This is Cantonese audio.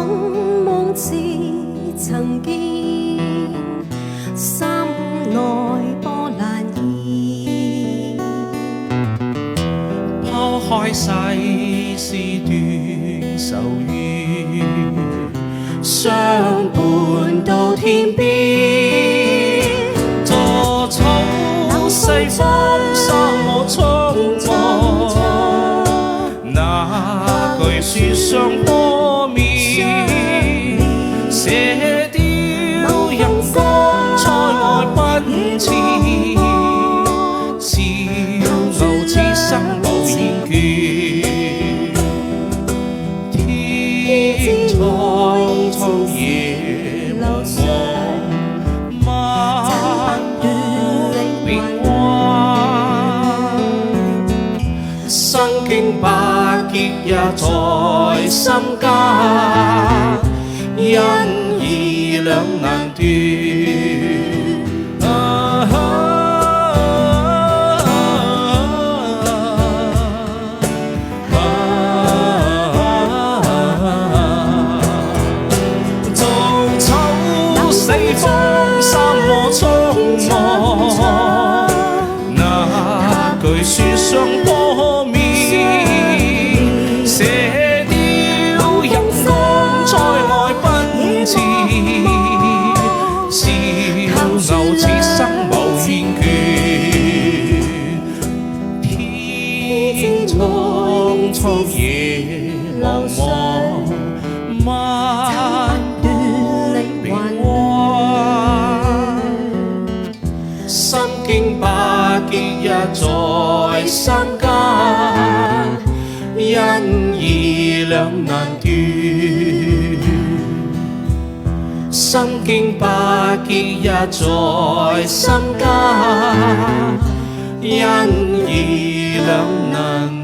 夢似曾見，心內波瀾現。拋開世事斷愁怨，相伴到天邊。座草西風，沙漠蒼茫，那句書上多面，寫雕人光塞外奔馳，小牛此生無厭倦，天蒼蒼野茫茫，漫變幻，生經百劫也在心間，因義兩難斷。四方沙漠蒼茫，那句書上多面，寫雕人光塞外奔馳，小牛此生無厭倦，天蒼蒼野茫茫，漫變身經百劫也在心間，因義兩難斷。身經百劫也在心間，因義兩難斷。